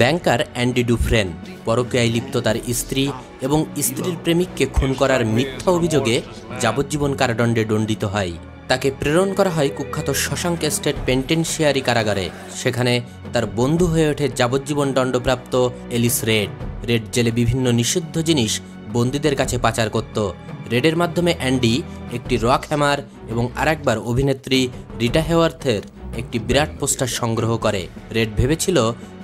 ব্যাংকার Andy ডুফ্রেন পরকীয়ায় লিপ্ত তার স্ত্রী এবং স্ত্রীর প্রেমিককে খুন করার মিথ্যা অভিযোগে যাবজ্জীবন কারাদণ্ডে দণ্ডিত হয়। তাকে প্রেরণ করা হয় কুখ্যাত শশাঙ্ক স্টেট পেন্টেনশিয়ারি কারাগারে। সেখানে তার বন্ধু হয়ে ওঠে যাবজ্জীবন দণ্ডপ্রাপ্ত এলিস রেড। রেড জেলে বিভিন্ন নিষিদ্ধ জিনিস বন্দীদের কাছে পাচার করত। রেডের মাধ্যমে অ্যান্ডি একটি রক হ্যামার এবং আরেকবার অভিনেত্রী রিটা হেওয়ার্থের একটি বিরাট পোস্টার সংগ্রহ করে। রেড ভেবেছিল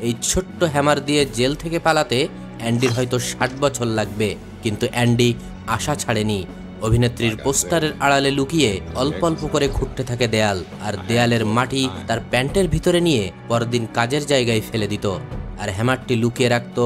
এই ছোট্ট হ্যামার দিয়ে জেল থেকে পালাতে অ্যান্ডির হয়তো 60 বছর লাগবে, কিন্তু অ্যান্ডি আশা ছাড়েনি। অভিনেত্রীর পোস্টারের আড়ালে লুকিয়ে অল্প অল্প করে খুঁড়তে থাকে দেয়াল, আর দেয়ালের মাটি তার প্যান্টের ভিতরে নিয়ে পরদিন কাজের জায়গায় ফেলে দিত, আর হ্যামারটি লুকিয়ে রাখত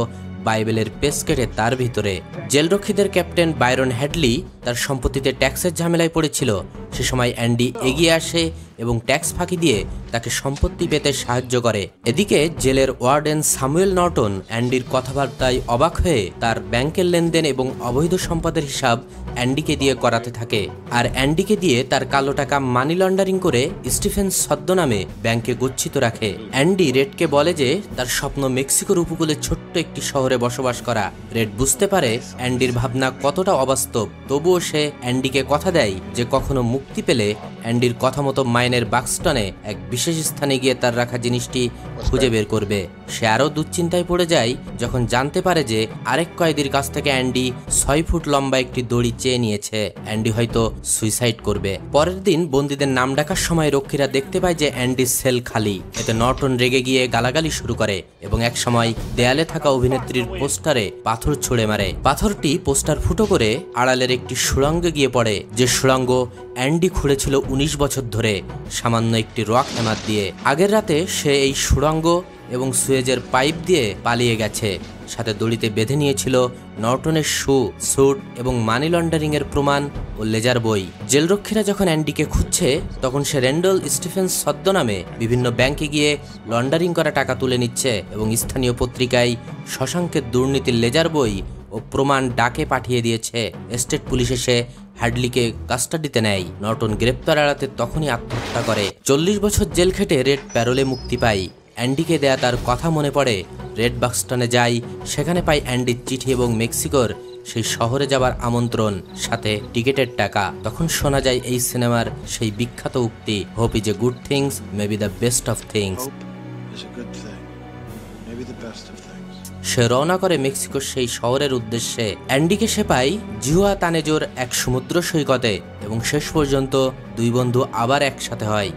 বাইবেলের পেস কেটে তার ভিতরে। জেলরক্ষীদের ক্যাপ্টেন বাইরন হ্যাডলি তার সম্পত্তিতে ট্যাক্সের ঝামেলায় পড়েছিল। সে সময় অ্যান্ডি এগিয়ে আসে এবং ট্যাক্স ফাঁকি দিয়ে তাকে সম্পত্তি পেতে সাহায্য করে। এদিকে জেলের ওয়ার্ডেন স্যামুয়েল নর্টন অ্যান্ডির কথাবার্তায় অবাক হয়ে তার ব্যাংকের লেনদেন এবং অবৈধ সম্পদের হিসাব অ্যান্ডিকে দিয়ে করাতে থাকে, আর অ্যান্ডিকে দিয়ে তার কালো টাকা মানি লন্ডারিং করে স্টিফেন ছদ্মনামে ব্যাংকে গচ্ছিত রাখে। অ্যান্ডি রেডকে বলে যে তার স্বপ্ন মেক্সিকোর উপকূলে ছোট্ট একটি শহরে বসবাস করা। রেড বুঝতে পারে অ্যান্ডির ভাবনা কতটা অবাস্তব, তবুও সে অ্যান্ডিকে কথা দেয় যে কখনো মুক্তি পেলে অ্যান্ডির কথা মতো মাইনের বাক্সটনে এক বিশেষ স্থানে গিয়ে তার রাখা জিনিসটি খুঁজে বের করবে। সে আরও দুশ্চিন্তায় পড়ে যায় যখন জানতে পারে যে আরেক কয়েদির কাছ থেকে অ্যান্ডি 6 ফুট লম্বা একটি দড়ি চেয়ে নিয়েছে। অ্যান্ডি হয়তো সুইসাইড করবে। পরের দিন বন্দীদের নাম ডাকার সময় রক্ষীরা দেখতে পায় যে অ্যান্ডির সেল খালি। এতে নর্টন রেগে গিয়ে গালাগালি শুরু করে এবং এক সময় দেয়ালে থাকা অভিনেত্রীর পোস্টারে পাথর ছুঁড়ে মারে। পাথরটি পোস্টার ফুটো করে আড়ালের একটি সুড়ঙ্গে গিয়ে পড়ে, যে সুড়ঙ্গ অ্যান্ডি খুঁড়েছিল 19 বছর ধরে সামান্য একটি রক হ্যামার দিয়ে। আগের রাতে সে এই সুড়ঙ্গ এবং সুয়েজের পাইপ দিয়ে পালিয়ে গেছে। সাথে দড়িতে বেঁধে নিয়েছিল নর্টনের স্যুট এবং মানি লন্ডারিং এর প্রমাণ ও লেজার বই। জেলরক্ষীরা যখন অ্যান্ডিকে খুঁজছে তখন সে র্যান্ডল স্টিফেন ছদ্মনামে বিভিন্ন ব্যাংকে গিয়ে লন্ডারিং করা টাকা তুলে নিচ্ছে এবং স্থানীয় পত্রিকায় শশাঙ্কের দুর্নীতির লেজার বই ও প্রমাণ ডাকে পাঠিয়ে দিয়েছে। স্টেট পুলিশ এসে হ্যাডলিকে কাস্টাডিতে নেয়। নর্টন গ্রেপ্তার এড়াতে তখনই আত্মহত্যা করে। 40 বছর জেল খেটে রেড প্যারোলে মুক্তি পায়। অ্যান্ডিকে দেয়া তার কথা মনে পড়ে। রেড বাক্সটনে যায়, সেখানে পায় অ্যান্ডির চিঠি এবং মেক্সিকোর সেই শহরে যাবার আমন্ত্রণ, সাথে টিকিটের টাকা। তখন শোনা যায় এই সিনেমার সেই বিখ্যাত উক্তি, hope is a good things, may be the best of things. সে রওনা করে মেক্সিকোর সেই শহরের উদ্দেশ্যে। অ্যান্ডিকে সে পায় জিহুয়াতানেজোর এক সমুদ্র সৈকতে এবং শেষ পর্যন্ত দুই বন্ধু আবার একসাথে হয়।